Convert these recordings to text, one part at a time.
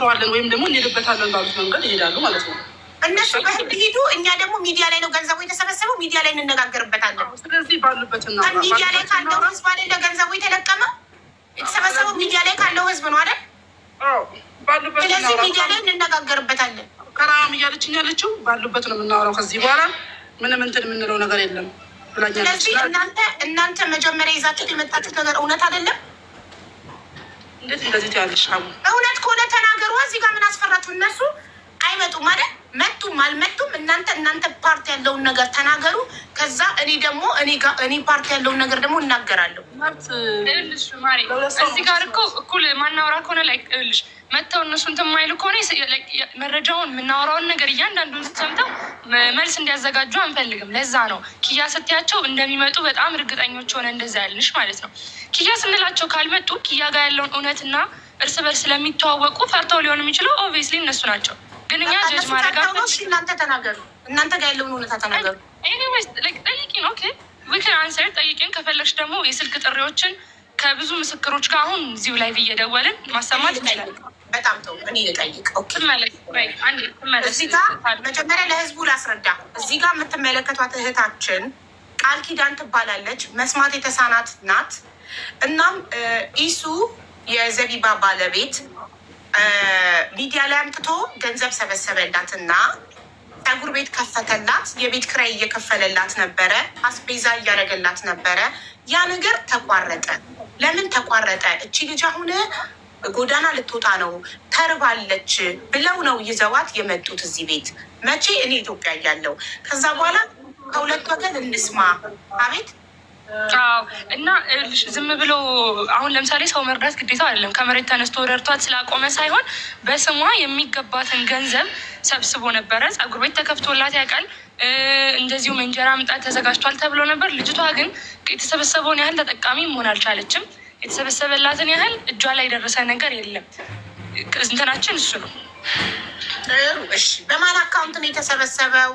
እንከፍለዋለን ወይም ደግሞ እንሄድበታለን ባሉት መንገድ ይሄዳሉ ማለት ነው። እነሱ በህግ ሂዱ፣ እኛ ደግሞ ሚዲያ ላይ ነው ገንዘቡ የተሰበሰበው፣ ሚዲያ ላይ እንነጋገርበታለን። ስለዚህ ባሉበትና ሚዲያ ላይ ካለው ህዝብ አይደለ ገንዘቡ የተለቀመው የተሰበሰበው ሚዲያ ላይ ካለው ህዝብ ነው አይደል? ባሉበት። ስለዚህ ሚዲያ ላይ እንነጋገርበታለን። ከራም እያለችኝ ያለችው ባሉበት ነው የምናወራው። ከዚህ በኋላ ምንም እንትን የምንለው ነገር የለም ብላኛለች። ስለዚህ እናንተ መጀመሪያ ይዛችሁት የመጣችሁት ነገር እውነት አይደለም። እንዴት እንደዚህ ያለሽ? እውነት ከሆነ ተናገሩ። እዚህ ጋር ምን አስፈራችሁ? እነሱ አይመጡም አይደል? መጡም አልመጡም እናንተ ፓርቲ ያለውን ነገር ተናገሩ። ከዛ እኔ ደግሞ እኔ ፓርቲ ያለውን ነገር ደግሞ እናገራለሁ። ልሽ ማሪ እዚህ ጋር እኮ እኩል ማናወራ ከሆነ ላይ ልሽ መጥተው እነሱ እንትን የማይሉ ከሆነ መረጃውን የምናወራውን ነገር እያንዳንዱን ሰምተው መልስ እንዲያዘጋጁ አንፈልግም። ለዛ ነው ኪያ ስትያቸው እንደሚመጡ በጣም እርግጠኞች ሆነ እንደዛ ያልንሽ ማለት ነው። ኪያ ስንላቸው ካልመጡ ኪያ ጋር ያለውን እውነትና እርስ በርስ ስለሚተዋወቁ ፈርተው ሊሆን የሚችለው ኦብቪየስሊ እነሱ ናቸው። ግን እኛ ጀጅ ማድረጋቸው እናንተ ተናገሩ። እናንተ ጋር ያለውን እውነታ ተናገሩ። ኤኒዌይስ ጠይቂን። ኦኬ ዊክን አንሰር ጠይቂን። ከፈለግሽ ደግሞ የስልክ ጥሪዎችን ከብዙ ምስክሮች ጋር አሁን እዚሁ ላይ እየደወልን ማሰማት ይችላል። በጣም ጥሩ። እኔ ልጠይቅ። እዚህ ጋር መጀመሪያ ለህዝቡ ላስረዳ። እዚህ ጋር የምትመለከቷት እህታችን ቃል ኪዳን ትባላለች። መስማት የተሳናት ናት። እናም ኢሱ የዘቢባ ባለቤት ሚዲያ ላይ አምጥቶ ገንዘብ ሰበሰበላትና ፀጉር ቤት ከፈተላት። የቤት ክራይ እየከፈለላት ነበረ። አስቤዛ እያደረገላት ነበረ። ያ ነገር ተቋረጠ። ለምን ተቋረጠ? እቺ ልጅ አሁን ጎዳና ልትወጣ ነው፣ ተርባለች ብለው ነው ይዘዋት የመጡት እዚህ ቤት። መቼ? እኔ ኢትዮጵያ እያለሁ። ከዛ በኋላ ከሁለት ወገን እንስማ። አቤት እና ዝም ብሎ አሁን ለምሳሌ ሰው መርዳት ግዴታ አይደለም። ከመሬት ተነስቶ ረድቷት ስላቆመ ሳይሆን በስሟ የሚገባትን ገንዘብ ሰብስቦ ነበረ። ፀጉር ቤት ተከፍቶላት ያውቃል። እንደዚሁም እንጀራ ምጣድ ተዘጋጅቷል ተብሎ ነበር። ልጅቷ ግን የተሰበሰበውን ያህል ተጠቃሚ መሆን አልቻለችም። የተሰበሰበላትን ያህል እጇ ላይ የደረሰ ነገር የለም። እንትናችን እሱ ነው። እሺ፣ በማን አካውንት ነው የተሰበሰበው?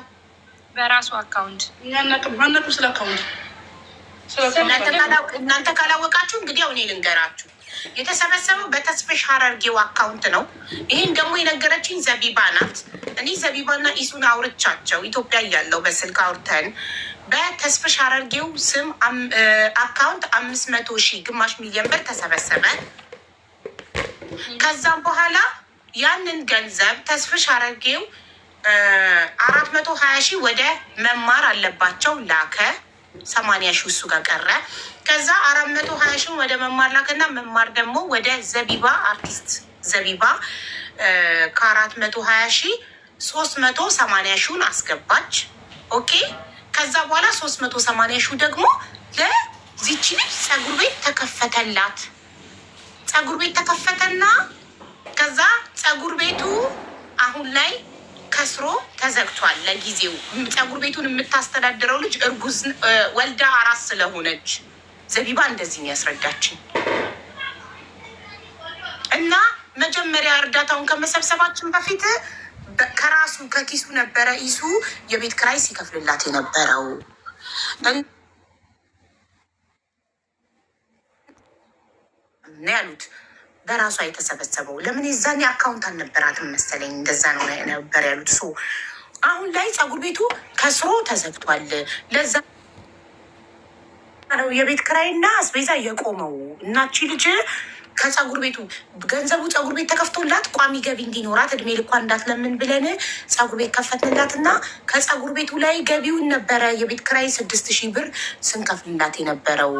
በራሱ አካውንት። ማነቁ ስለ አካውንት እናንተ ካላወቃችሁ እንግዲህ አሁን ልንገራችሁ። የተሰበሰበው በተስፍሽ ሀረርጌው አካውንት ነው። ይህን ደግሞ የነገረችኝ ዘቢባ ናት። እኔ ዘቢባና ኢሱን አውርቻቸው ኢትዮጵያ እያለሁ በስልክ አውርተን በተስፍሽ ሀረርጌው ስም አካውንት 500,000 ግማሽ ሚሊዮን ብር ተሰበሰበ። ከዛም በኋላ ያንን ገንዘብ ተስፍሽ ሀረርጌው 420,000 ወደ መማር አለባቸው ላከ። 80,000 እሱ ጋር ቀረ። ከዛ 420,000 ወደ መማር ላከና መማር ደግሞ ወደ ዘቢባ አርቲስት ዘቢባ ከ420,000 380,000 አስገባች። ኦኬ። ከዛ በኋላ 380,000 ደግሞ ለዚች ልጅ ፀጉር ቤት ተከፈተላት። ፀጉር ቤት ተከፈተና ከዛ ፀጉር ቤቱ አሁን ላይ ከስሮ ተዘግቷል ለጊዜው። ፀጉር ቤቱን የምታስተዳድረው ልጅ እርጉዝ ወልዳ አራስ ስለሆነች ዘቢባ እንደዚህ ነው ያስረዳችኝ። እና መጀመሪያ እርዳታውን ከመሰብሰባችን በፊት ከራሱ ከኪሱ ነበረ ኢሱ የቤት ክራይ ሲከፍልላት የነበረው ነው ያሉት። በራሷ የተሰበሰበው ለምን የዛኔ አካውንት አልነበራትም መሰለኝ፣ እንደዛ ነው ነበር ያሉት። ሶ አሁን ላይ ፀጉር ቤቱ ከስሮ ተዘግቷል። ለዛ ነው የቤት ክራይና አስቤዛ የቆመው። እናቺ ልጅ ከፀጉር ቤቱ ገንዘቡ ፀጉር ቤት ተከፍቶላት ቋሚ ገቢ እንዲኖራት እድሜ ልኳ እንዳትለምን ብለን ፀጉር ቤት ከፈትንላት እና ከፀጉር ቤቱ ላይ ገቢውን ነበረ የቤት ክራይ 6,000 ብር ስንከፍልላት የነበረው።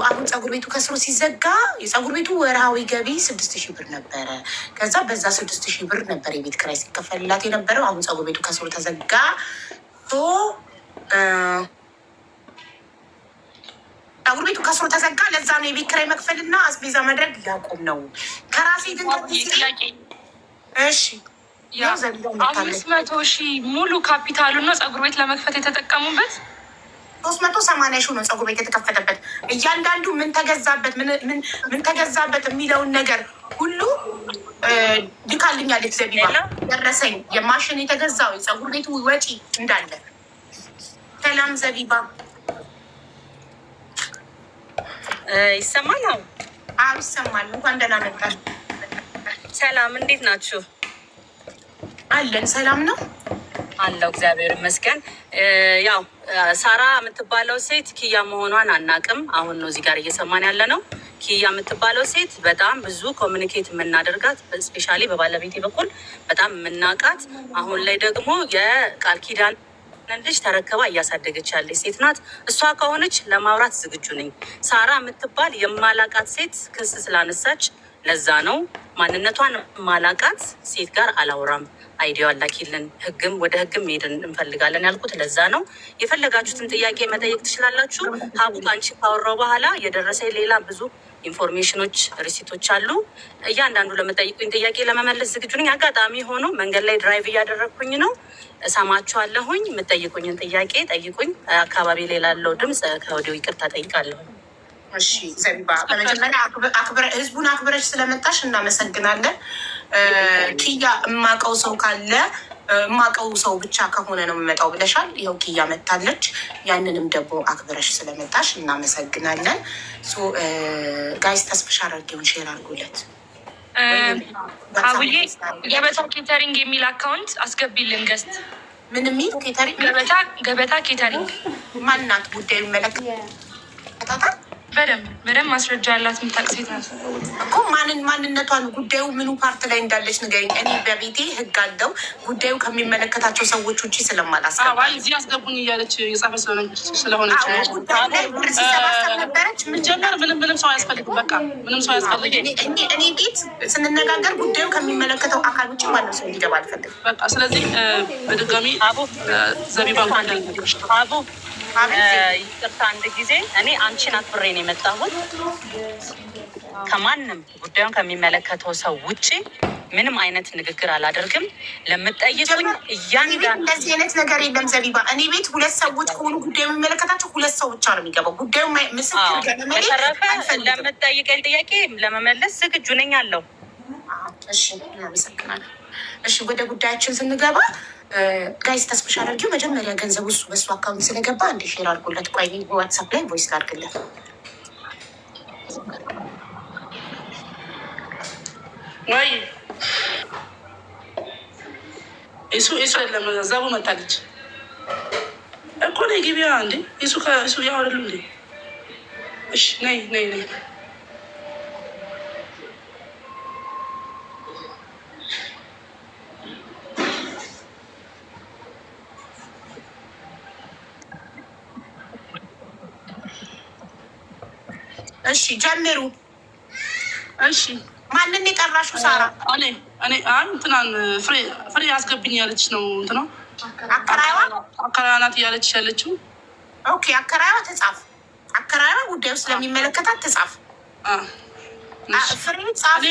አሁን ፀጉር ቤቱ ከስሮ ሲዘጋ የፀጉር ቤቱ ወርሃዊ ገቢ 6,000 ብር ነበረ። ከዛ በዛ 6,000 ብር ነበር የቤት ክራይ ሲከፈልላት የነበረው። አሁን ፀጉር ቤቱ ከስሮ ተዘጋ። ፀጉር ቤቱ ከስሮ ተዘጋ። ለዛ ነው የቤት ክራይ መክፈልና አስቤዛ ማድረግ ያቆም ነው። ከራሴ ግን እሺ 500,000 ሙሉ ካፒታሉ ነው ፀጉር ቤት ለመክፈት የተጠቀሙበት። 380,000 ነው ፀጉር ቤት የተከፈተበት። እያንዳንዱ ምን ተገዛበት የሚለውን ነገር ሁሉ ልካልኛለች ዘቢባ። ደረሰኝ የማሽን የተገዛው የፀጉር ቤቱ ወጪ እንዳለ። ሰላም ዘቢባ ይሰማል? አዎ ይሰማል። እንኳን ደህና መጣሽ። ሰላም፣ እንዴት ናችሁ? አለን። ሰላም ነው አለው፣ እግዚአብሔር ይመስገን። ያው ሳራ የምትባለው ሴት ኪያ መሆኗን አናቅም። አሁን ነው እዚህ ጋር እየሰማን ያለ ነው። ኪያ የምትባለው ሴት በጣም ብዙ ኮሚኒኬት የምናደርጋት ስፔሻሊ በባለቤቴ በኩል በጣም የምናውቃት፣ አሁን ላይ ደግሞ የቃል ኪዳን ልጅ ተረክባ እያሳደገች ያለች ሴት ናት። እሷ ከሆነች ለማውራት ዝግጁ ነኝ። ሳራ የምትባል የማላቃት ሴት ክስ ስላነሳች ለዛ ነው ማንነቷን ማላቃት ሴት ጋር አላውራም። አይዲያ አላኪልን ህግም ወደ ህግም መሄድ እንፈልጋለን ያልኩት ለዛ ነው። የፈለጋችሁትን ጥያቄ መጠየቅ ትችላላችሁ። ሀቡ አንቺ ካወራው በኋላ የደረሰ ሌላ ብዙ ኢንፎርሜሽኖች ሪሲቶች አሉ። እያንዳንዱ ለመጠይቁኝ ጥያቄ ለመመለስ ዝግጁ ነኝ። አጋጣሚ ሆኖ መንገድ ላይ ድራይቭ እያደረግኩኝ ነው። እሰማችኋለሁኝ። የምጠይቁኝን ጥያቄ ጠይቁኝ። አካባቢ ላይ ላለው ድምፅ ከወዲሁ ይቅርታ ጠይቃለሁ። እሺ ዘቢባ፣ በመጀመሪያ ህዝቡን አክብረሽ ስለመጣሽ እናመሰግናለን። ኪያ የማውቀው ሰው ካለ የማውቀው ሰው ብቻ ከሆነ ነው የምመጣው ብለሻል። ይኸው ኪያ መታለች። ያንንም ደግሞ አክብረሽ ስለመጣሽ እናመሰግናለን። ጋይስ ተስፍሻ አድርጌውን ሼር አድርጉለት። አቡዬ ገበታ ኬተሪንግ የሚል አካውንት አስገቢልን። ገስት ምን የሚል ኬተሪንግ? ገበታ ኬተሪንግ ማናት? ጉዳዩ ይመለከታታል። በደንብ ማስረጃ ያላት የምታውቅ ሴት ናት እኮ። ማንነቷን ጉዳዩ ምኑ ፓርት ላይ እንዳለች ንገሪኝ። እኔ በቤቴ ህግ አለው ጉዳዩ ከሚመለከታቸው ሰዎች ውጭ ስለማላስገባ እዚህ አስገቡኝ እያለች የጻፈች ስለሆነች ነበረች። ምንም ሰው አያስፈልግም። በቃ ምንም ሰው አያስፈልግም። እኔ ቤት ስንነጋገር ጉዳዩ ከሚመለከተው አካል ውጭ ማንም ሰው እንዲገባ አልፈልግም። በቃ ስለዚህ በድጋሚ ዘቢባ አቡ ይቅርታ፣ አንድ ጊዜ እኔ አንቺን አክብሬ ነው የመጣሁት። ከማንም ጉዳዩን ከሚመለከተው ሰው ውጭ ምንም አይነት ንግግር አላደርግም። ለምጠይቁኝ እያንዳንዱ እንደዚህ አይነት ነገር የለም ዘቢባ። እኔ ቤት ሁለት ሰዎች ከሆኑ ጉዳዩ የሚመለከታቸው ሁለት ሰው ብቻ ነው የሚገባው። ጉዳዩ ምስክር ለምጠይቀኝ ጥያቄ ለመመለስ ዝግጁ ነኝ አለው። እሺ እናመሰግናለን። እሺ ወደ ጉዳያችን ስንገባ ጋይስ ተስፍሻ አድርጊው። መጀመሪያ ገንዘቡ እሱ በሱ አካውንት ስለገባ አንድ ሼር አድርጎለት። ቆይ ዋትሳፕ ላይ ቮይስ ላድርግለት። ወይ እሱ የለም ዘቡ መታለች እኮ ነይ ግቢያ እንዴ። እሱ ያው አይደሉ እንዴ? እሺ ነይ እሺ ጀምሩ። እሺ ማንን የጠራሽው? ሳራ እኔ እንትናን ፍሬ አስገብኝ ያለች ነው። እንትና አከራይዋ ናት እያለች ያለችው። ኦኬ አከራይዋ ትጻፍ። አከራይዋ ጉዳዩ ስለሚመለከታት ትጻፍ። ፍሬ ጻፍ።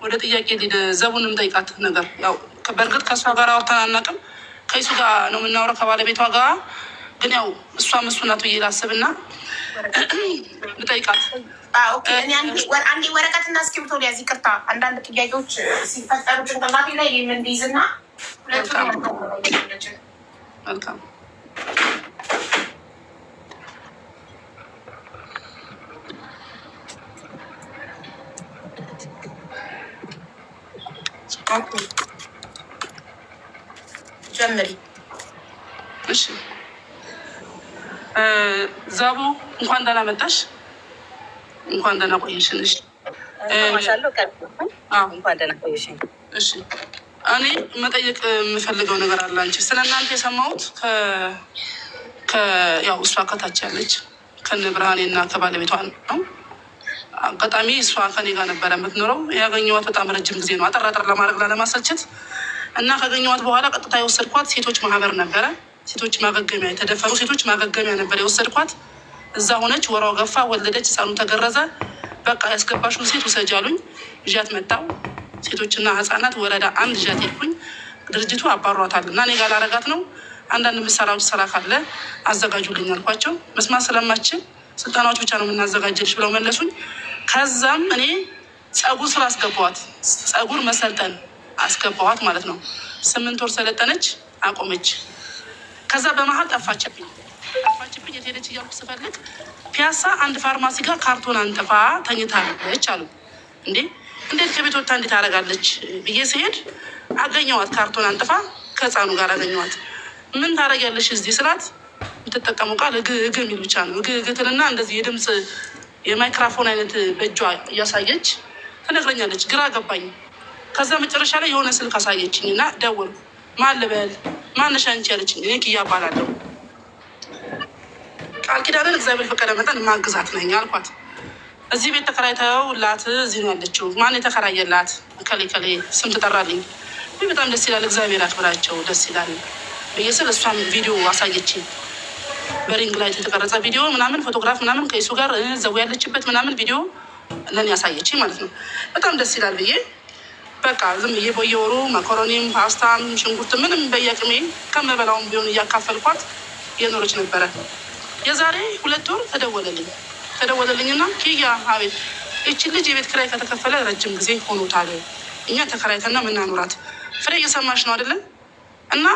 ወደ ጥያቄ ሊድ ዘቡንም ጠይቃት ነገር ያው በእርግጥ ከእሷ ጋር አውርተን አናውቅም። ከእሱ ጋር ነው የምናወራው ከባለቤቷ ጋር። ግን ያው እሷም እሱ ናት ብዬ ላስብና ልጠይቃት። አንዴ ወረቀትና እስክሪብቶ ሊያዝ። ይቅርታ አንዳንድ ጥያቄዎች ሲፈጠሩ ጭንቅላቴ ላይ የምንይዝና መልካም ጀምሪ። እሺ ዛቡ እንኳን ደህና መጣሽ። እንኳን ደህና ቆየሽን። እሺ እንኳን ደህና ቆየሽኝ። እሺ እኔ መጠየቅ የምፈልገው ነገር አለ። አንቺ ስለ እናንተ የሰማሁት ያው እሷ ከታች ያለች ከነ ብርሃኔ እና ከባለቤቷ ነው። አጋጣሚ እሷ ከኔ ጋር ነበረ የምትኖረው። ያገኘኋት በጣም ረጅም ጊዜ ነው፣ አጠራጠር ለማድረግ ላለማሰልቸት እና ካገኘኋት በኋላ ቀጥታ የወሰድኳት ሴቶች ማህበር ነበረ። ሴቶች ማገገሚያ፣ የተደፈሩ ሴቶች ማገገሚያ ነበር የወሰድኳት። እዛ ሆነች፣ ወሯ ገፋ፣ ወለደች፣ ህፃኑ ተገረዘ። በቃ ያስገባሽውን ሴት ውሰጅ አሉኝ። ይዣት መጣሁ። ሴቶችና ህፃናት ወረዳ 1 ይዣት ሄድኩኝ። ድርጅቱ አባሯታል እና እኔ ጋር ላረጋት ነው። አንዳንድ ምሰራዎች ስራ ካለ አዘጋጁልኝ አልኳቸው። መስማት ስለማችል ስልጠናዎች ብቻ ነው የምናዘጋጀልሽ ብለው መለሱኝ። ከዛም እኔ ፀጉር ስራ አስገባዋት፣ ፀጉር መሰልጠን አስገባዋት ማለት ነው። 8 ወር ሰለጠነች፣ አቆመች። ከዛ በመሀል ጠፋችብኝ። የት ሄደች እያልኩ ስፈልግ ፒያሳ አንድ ፋርማሲ ጋር ካርቶን አንጥፋ ተኝታለች አሉ። እንዴ እንዴት ከቤት ወጥታ እንዴት ታደርጋለች ብዬ ስሄድ አገኘዋት። ካርቶን አንጥፋ ከህፃኑ ጋር አገኘዋት። ምን ታደርጊያለሽ እዚህ ስላት የምትጠቀመው ቃል እግ የሚል ብቻ ነው። እግትንና እንደዚህ የድምፅ የማይክራፎን አይነት በእጇ እያሳየች ትነግረኛለች። ግራ ገባኝ። ከዛ መጨረሻ ላይ የሆነ ስልክ አሳየችኝ እና ደወልኩ። ማን ልበል ማነሽ አንቺ ያለችኝ። እኔ ኪያ እባላለሁ። ቃል ኪዳንን እግዚአብሔር ፈቀደ መጠን ማግዛት ነኝ አልኳት። እዚህ ቤት ተከራይተውላት እዚህ ነው ያለችው። ማን የተከራየላት? ከሌ ከሌ ስም ትጠራልኝ። በጣም ደስ ይላል፣ እግዚአብሔር አክብራቸው፣ ደስ ይላል ብዬ ስል እሷም ቪዲዮ አሳየችኝ። በሪንግ ላይ የተቀረጸ ቪዲዮ ምናምን ፎቶግራፍ ምናምን ከእሱ ጋር ዘው ያለችበት ምናምን ቪዲዮ ለኔ ያሳየችኝ ማለት ነው። በጣም ደስ ይላል ብዬ በቃ ዝም ብዬ በየወሩ መኮሮኒም ፓስታም ሽንኩርት ምንም በየቅሜ ከምበላውም ቢሆን እያካፈልኳት የኖረች ነበረ። የዛሬ 2 ወር ተደወለልኝና ኪያ አቤት፣ ይቺ ልጅ የቤት ኪራይ ከተከፈለ ረጅም ጊዜ ሆኖታል። እኛ ተከራይተና ምናኖራት ፍሬ እየሰማሽ ነው አይደለም? እና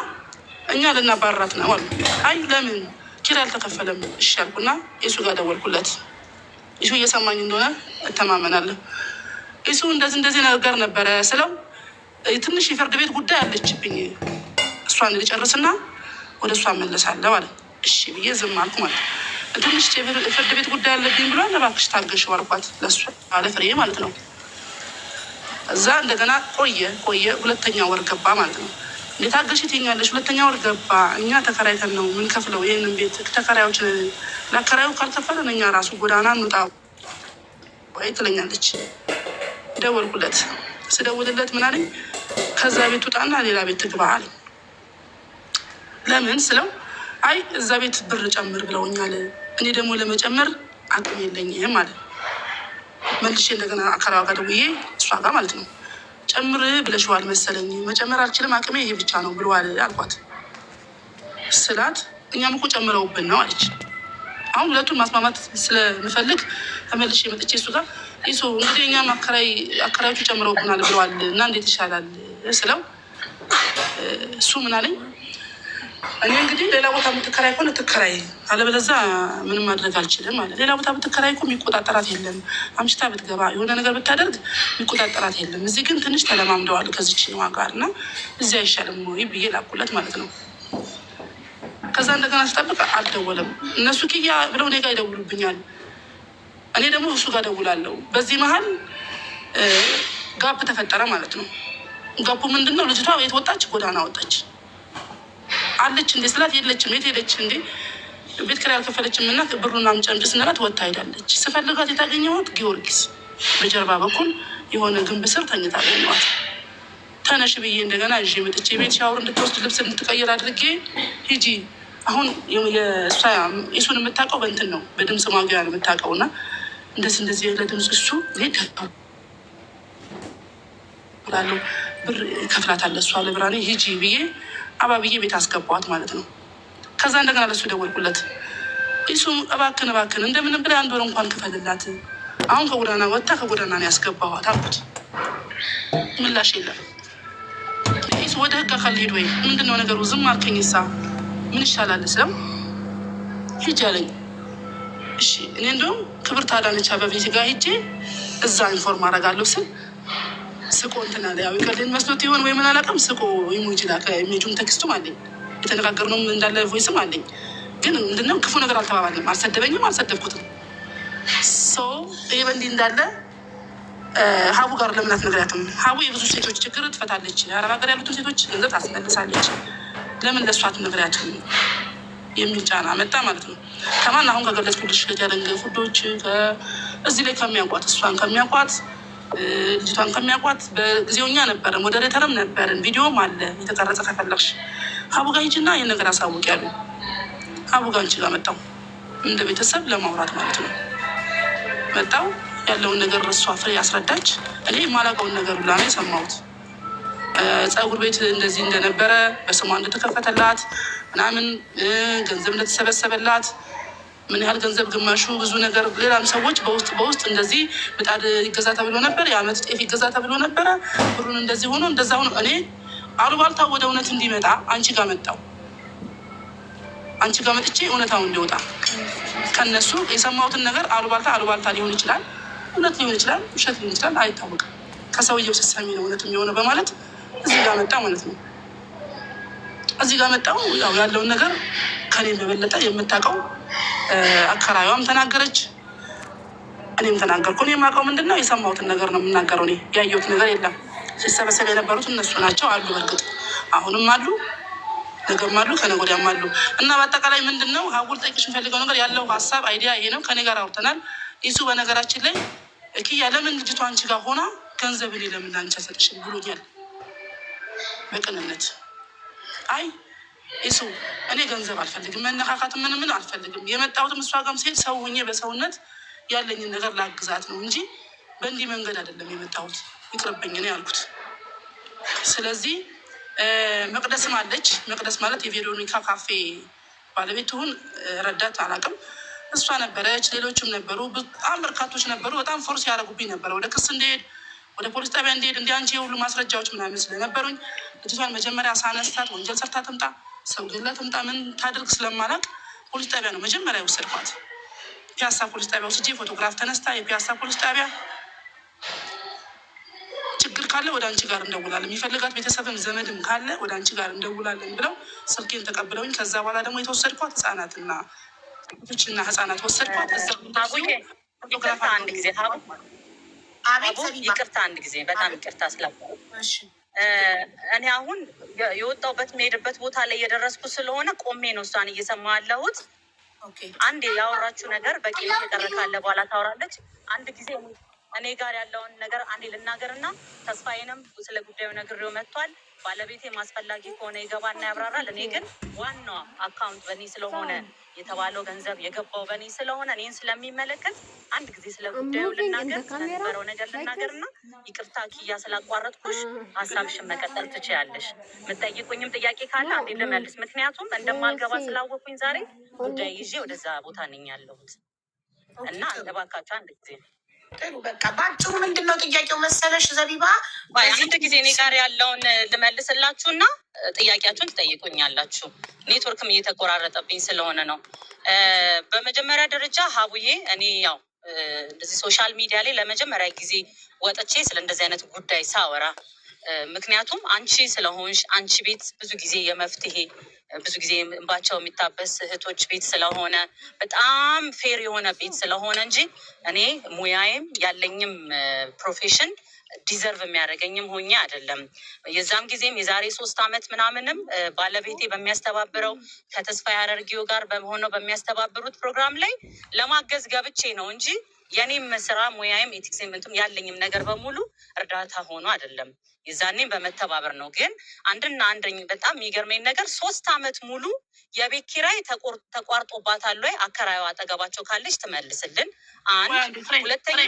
እኛ ልናባራት ነው አሉ። አይ ለምን ኪራይ አልተከፈለም? እሺ አልኩና እሱ ጋር ደወልኩለት። እሱ እየሰማኝ እንደሆነ እተማመናለሁ። እሱ እንደዚህ ነገር ነበረ ስለው ትንሽ የፍርድ ቤት ጉዳይ አለችብኝ፣ እሷን ልጨርስና ወደ እሷ መለሳለሁ አለ። እሺ ብዬ ዝም አልኩ ማለት ትንሽ የፍርድ ቤት ጉዳይ አለብኝ ብሏል። እባክሽ ታገሽው አልኳት፣ ለእሷ አለ ፍሬ ማለት ነው። እዛ እንደገና ቆየ 2ኛ ወር ገባ ማለት ነው። እንዴት አገሽ ትኛለሽ? 2ኛ ወር ገባ። እኛ ተከራይተን ነው የምንከፍለው ይህንን ቤት ተከራዮች ለአከራዩ ካልከፈለን እኛ ራሱ ጎዳና እንውጣ ወይ ትለኛለች። ደወልኩለት። ስደውልለት ምን አለኝ? ከዛ ቤት ውጣና ሌላ ቤት ትግባ አለኝ። ለምን ስለው አይ እዛ ቤት ብር ጨምር ብለውኛል፣ እኔ ደግሞ ለመጨመር አቅም የለኝም አለ። መልሼ እንደገና አከራዋ ጋር ደውዬ እሷ ጋር ማለት ነው ጨምር ብለሽዋል መሰለኝ፣ መጨመር አልችልም አቅሜ ይሄ ብቻ ነው ብለዋል አልኳት። ስላት እኛም እኮ ጨምረውብን ነው አለች። አሁን ሁለቱን ማስማማት ስለምፈልግ ተመልሼ መጥቼ እሱ ጋር ይሱ እንግዲህ እኛም አከራዮቹ ጨምረውብናል ብለዋል እና እንዴት ይሻላል ስለው እሱ ምን አለኝ? እኔ እንግዲህ ሌላ ቦታ የምትከራይ ከሆነ ትከራይ፣ አለበለዚያ ምንም ማድረግ አልችልም አለ። ሌላ ቦታ ብትከራይ እኮ የሚቆጣጠራት የለም፣ አምሽታ ብትገባ የሆነ ነገር ብታደርግ የሚቆጣጠራት የለም። እዚህ ግን ትንሽ ተለማምደዋል ከዚች ጋር እና እዚህ አይሻልም ወይ ብዬ ላኩለት ማለት ነው። ከዛ እንደገና ስጠብቅ አልደወለም። እነሱ ኪያ ብለው እኔ ጋር ይደውሉብኛል፣ እኔ ደግሞ እሱ ጋር ደውላለሁ። በዚህ መሀል ጋፕ ተፈጠረ ማለት ነው። ጋፑ ምንድን ነው? ልጅቷ የት ወጣች? ጎዳና ወጣች። አለች እንዴ ስላት የለችም። የት ሄደች እንዴ? ቤት ኪራይ አልከፈለችም እና ብሩን አምጪ ስንላት ወጥታ ሄዳለች። ስፈልጋት የታገኘኋት ጊዮርጊስ በጀርባ በኩል የሆነ ግንብ ስር ተኝታ አገኘኋት። ተነሽ ብዬ እንደገና ይዤ መጥቼ ቤት ሻወር እንድትወስድ ልብስ እንድትቀይር አድርጌ ሂጂ። አሁን እሱን የምታውቀው በእንትን ነው፣ በድምፅ ማጉያ ነው የምታውቀው እና እንደዚህ ያለ ድምፅ እሱ ላሉ ብር ከፍላታለሁ እሷ ለብራኔ ሂጂ ብዬ አባብዬ ቤት አስገባዋት ማለት ነው። ከዛ እንደገና ለሱ ደወልኩለት። እሱ እባክን እንደምንም ብላ 1 ወር እንኳን ክፈልላት፣ አሁን ከጎዳና ወጥታ ከጎዳና ነው ያስገባኋት አልኩት። ምላሽ የለም። እሱ ወደ ህግ አካል ሄድ ወይ ምንድነው ነገሩ? ዝም አልከኝ። ሳ ምን ይሻላል ስለው ሂጅ አለኝ። እሺ እኔ እንደውም ክብርት አዳነች አቤቤ ጋር ሂጄ እዛ ኢንፎርም አደርጋለሁ ስል ስቆ እንትን አለ። ያው ይቀልን መስሎት ይሆን ወይ ምን አላውቅም። ስቆ ኢሞጂ ላከ። ኢሜጁም ቴክስቱም አለኝ፣ የተነጋገርነውም እንዳለ ቮይስም አለኝ። ግን ምንድነው ክፉ ነገር አልተባባልንም፣ አልሰደበኝም፣ አልሰደብኩትም። ይህ በእንዲህ እንዳለ ሀቡ ጋር ለምን አትነግሪያትም? ሀቡ የብዙ ሴቶች ችግር ትፈታለች፣ አረብ ሀገር ያሉትን ሴቶች ገንዘብ ታስመልሳለች፣ ለምን ለእሷ አትነግሪያትም የሚል ጫና መጣ ማለት ነው። ከማን አሁን ከገለጽኩልሽ ከጃለንገ ፉዶች እዚህ ላይ ከሚያውቋት እሷን ከሚያውቋት ልጅቷን ከሚያውቋት በጊዜው እኛ ነበርን፣ ሞዴሬተርም ነበርን፣ ቪዲዮም አለ የተቀረጸ ከፈለግሽ ሀቡ ጋር ሂጂና ይህን ነገር አሳውቅ ያሉ። ሀቡ ጋር አንቺ ጋር መጣሁ እንደ ቤተሰብ ለማውራት ማለት ነው። መጣሁ ያለውን ነገር እሷ ፍሬ ያስረዳች። እኔ የማላውቀውን ነገር ሁላ ነው የሰማሁት። ፀጉር ቤት እንደዚህ እንደነበረ በስሟ እንደተከፈተላት ምናምን ገንዘብ እንደተሰበሰበላት ምን ያህል ገንዘብ ግማሹ ብዙ ነገር፣ ሌላም ሰዎች በውስጥ እንደዚህ ምጣድ ይገዛ ተብሎ ነበር፣ የአመት ጤፍ ይገዛ ተብሎ ነበረ፣ ብሩን እንደዚህ ሆኖ እንደዛ ሆኖ እኔ አሉባልታ ወደ እውነት እንዲመጣ አንቺ ጋር መጣሁ። አንቺ ጋር መጥቼ እውነታው እንዲወጣ ከነሱ የሰማሁትን ነገር አሉባልታ ሊሆን ይችላል፣ እውነት ሊሆን ይችላል፣ ውሸት ሊሆን ይችላል፣ አይታወቅም። ከሰውየው ስትሰሚ ነው እውነት የሚሆነው በማለት እዚህ ጋር መጣ ማለት ነው። እዚህ ጋር መጣው ያው ያለውን ነገር ከኔ በበለጠ የምታውቀው አከራዩም ተናገረች፣ እኔም ተናገርኩ። እኔ የማውቀው ምንድን ነው የሰማሁትን ነገር ነው የምናገረው። እኔ ያየሁት ነገር የለም። ሲሰበሰብ የነበሩት እነሱ ናቸው አሉ። በእርግጥ አሁንም አሉ፣ ነገም አሉ፣ ከነገ ወዲያም አሉ። እና በአጠቃላይ ምንድን ነው ሀቡል ጠይቅሽ የሚፈልገው ነገር ያለው ሀሳብ አይዲያ ይሄ ነው። ከኔ ጋር አውርተናል። ይሱ በነገራችን ላይ ኪያ ለምን ልጅቷ አንቺ ጋር ሆና ገንዘብ እኔ ለምን አንቺ አልሰጥሽም ብሎኛል በቅንነት። አይ ይሱ እኔ ገንዘብ አልፈልግም፣ መነካካት ምን አልፈልግም። የመጣሁትም እሷ ጋርም ሲሄድ ሰው ሆኜ በሰውነት ያለኝን ነገር ላግዛት ነው እንጂ በእንዲህ መንገድ አይደለም የመጣሁት፣ ይቅርብኝ ነው ያልኩት። ስለዚህ መቅደስም አለች። መቅደስ ማለት የቬሮኒካ ካፌ ባለቤት ትሁን ረዳት አላውቅም፣ እሷ ነበረች። ሌሎችም ነበሩ፣ በጣም በርካቶች ነበሩ። በጣም ፎርስ ያደረጉብኝ ነበረ ወደ ክስ እንዲሄድ፣ ወደ ፖሊስ ጣቢያ እንዲሄድ። እንዲ አንቺ የሁሉ ማስረጃዎች ምናምን ስለነበሩኝ ልጅቷን መጀመሪያ ሳነስታት ወንጀል ሰርታ ትምጣ ሰው ገላ ትምጣ ምን ታደርግ ስለማላውቅ ፖሊስ ጣቢያ ነው መጀመሪያ የወሰድኳት። ፒያሳ ፖሊስ ጣቢያ ወስጄ ፎቶግራፍ ተነስታ የፒያሳ ፖሊስ ጣቢያ ችግር ካለ ወደ አንቺ ጋር እንደውላለን፣ የሚፈልጋት ቤተሰብም ዘመድም ካለ ወደ አንቺ ጋር እንደውላለን ብለው ስልኬን ተቀብለውኝ ከዛ በኋላ ደግሞ የተወሰድኳት ህጻናትና ቶችና ህጻናት ወሰድኳት። ይቅርታ አንድ ጊዜ ይቅርታ አንድ ጊዜ በጣም ይቅርታ እኔ አሁን የወጣሁበት የምሄድበት ቦታ ላይ የደረስኩ ስለሆነ ቆሜ ነው እሷን እየሰማ ያለሁት። አንድ ያወራችሁ ነገር በቂ የቀረ ካለ በኋላ ታወራለች። አንድ ጊዜ እኔ ጋር ያለውን ነገር አንዴ ልናገርና ተስፋዬንም ስለ ጉዳዩ ነግሬው መጥቷል። ባለቤቴ ማስፈላጊ ከሆነ ይገባና ያብራራል። እኔ ግን ዋናው አካውንት በእኔ ስለሆነ የተባለው ገንዘብ የገባው በእኔ ስለሆነ እኔን ስለሚመለከት አንድ ጊዜ ስለ ጉዳዩ ልናገር፣ ስለነበረው ነገር ልናገርና ይቅርታ ኪያ ስላቋረጥኩሽ ሀሳብሽን መቀጠል ትችያለሽ። የምትጠይቁኝም ጥያቄ ካለ አንዴ ልመልስ። ምክንያቱም እንደማልገባ ስላወቅኩኝ ዛሬ ጉዳይ ይዤ ወደዛ ቦታ ነኝ ያለሁት እና እባካችሁ አንድ ጊዜ ጥሩ በቃ በአጭሩ ምንድን ነው ጥያቄው መሰለሽ ዘቢባ? አንድ ጊዜ እኔ ጋር ያለውን ልመልስላችሁ እና ጥያቄያችሁን ትጠይቁኛላችሁ። ኔትወርክም እየተቆራረጠብኝ ስለሆነ ነው። በመጀመሪያ ደረጃ ሀቡዬ እኔ ያው እንደዚህ ሶሻል ሚዲያ ላይ ለመጀመሪያ ጊዜ ወጥቼ ስለ እንደዚህ አይነት ጉዳይ ሳወራ ምክንያቱም አንቺ ስለሆንሽ አንቺ ቤት ብዙ ጊዜ የመፍትሄ ብዙ ጊዜ እንባቸው የሚታበስ እህቶች ቤት ስለሆነ በጣም ፌር የሆነ ቤት ስለሆነ እንጂ እኔ ሙያዬም ያለኝም ፕሮፌሽን ዲዘርቭ የሚያደርገኝም ሆኜ አይደለም። የዛም ጊዜም የዛሬ 3 ዓመት ምናምንም ባለቤቴ በሚያስተባብረው ከተስፋዬ አደርጊው ጋር በሆነው በሚያስተባብሩት ፕሮግራም ላይ ለማገዝ ገብቼ ነው እንጂ የኔም ስራ ሙያዬም ኤቲክስመንቱም ያለኝም ነገር በሙሉ እርዳታ ሆኖ አይደለም። የዛኔም በመተባበር ነው። ግን አንድና አንደኝ በጣም የሚገርመኝ ነገር 3 ዓመት ሙሉ የቤት ኪራይ ተቋርጦባታል ወይ? አከራዩ አጠገባቸው ካለች ትመልስልን። አንድ ሁለተኛ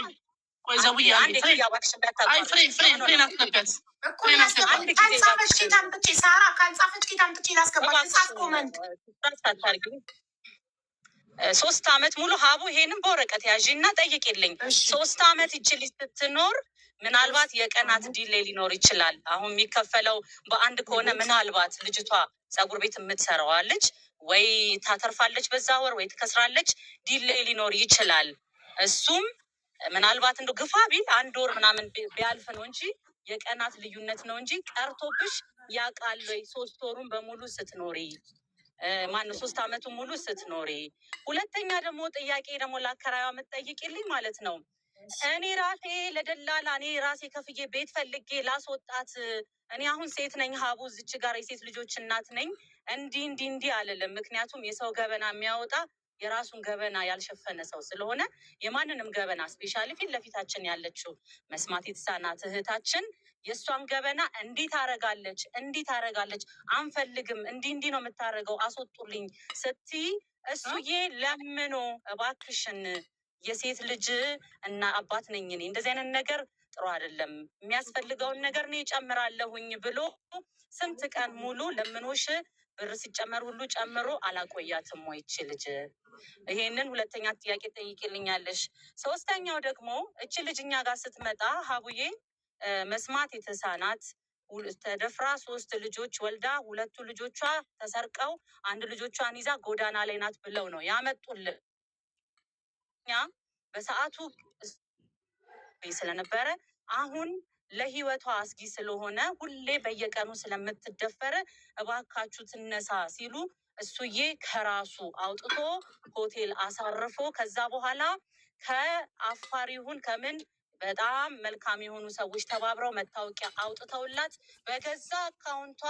ሶስት ዓመት ሙሉ ሀቡ ይሄንን በወረቀት ያዥ እና ጠይቅልኝ። 3 ዓመት ይችል ስትኖር ምናልባት የቀናት ዲሌይ ሊኖር ይችላል። አሁን የሚከፈለው በአንድ ከሆነ ምናልባት ልጅቷ ፀጉር ቤት የምትሰራዋለች ወይ ታተርፋለች በዛ ወር ወይ ትከስራለች። ዲሌይ ሊኖር ይችላል። እሱም ምናልባት እንደው ግፋ ቢል 1 ወር ምናምን ቢያልፍ ነው እንጂ የቀናት ልዩነት ነው እንጂ ቀርቶብሽ ያውቃል ወይ? 3 ወሩን በሙሉ ስትኖሪ ማነው 3 ዓመቱን ሙሉ ስትኖሪ። ሁለተኛ ደግሞ ጥያቄ ደግሞ ለአከራዩ የምትጠይቅልኝ ማለት ነው እኔ ራሴ ለደላላ እኔ ራሴ ከፍዬ ቤት ፈልጌ ላስወጣት። እኔ አሁን ሴት ነኝ ሀቡ፣ እዚች ጋር የሴት ልጆች እናት ነኝ። እንዲህ አልልም። ምክንያቱም የሰው ገበና የሚያወጣ የራሱን ገበና ያልሸፈነ ሰው ስለሆነ የማንንም ገበና ስፔሻሊ ፊት ለፊታችን ያለችው መስማት የተሳናት እህታችን የእሷን ገበና እንዲህ ታረጋለች አንፈልግም፣ እንዲህ ነው የምታደርገው አስወጡልኝ ስትይ እሱዬ ለምኖ እባክሽን የሴት ልጅ እና አባት ነኝ እኔ እንደዚህ አይነት ነገር ጥሩ አይደለም፣ የሚያስፈልገውን ነገር እኔ እጨምራለሁኝ ብሎ ስንት ቀን ሙሉ ለምኖሽ ብር ሲጨመር ሁሉ ጨምሮ አላቆያትም ወይ ይቺ ልጅ? ይሄንን ሁለተኛ ጥያቄ ጠይቂልኛለሽ። ሶስተኛው ደግሞ እቺ ልጅ እኛ ጋር ስትመጣ ሀቡዬ መስማት የተሳናት ተደፍራ 3 ልጆች ወልዳ 2 ልጆቿ ተሰርቀው 1 ልጆቿን ይዛ ጎዳና ላይ ናት ብለው ነው ያመጡልን። በሰዓቱ ስለነበረ አሁን ለህይወቷ አስጊ ስለሆነ ሁሌ በየቀኑ ስለምትደፈር እባካችሁ ትነሳ ሲሉ እሱዬ ከራሱ አውጥቶ ሆቴል አሳርፎ ከዛ በኋላ ከአፋር ይሁን ከምን በጣም መልካም የሆኑ ሰዎች ተባብረው መታወቂያ አውጥተውላት በገዛ አካውንቷ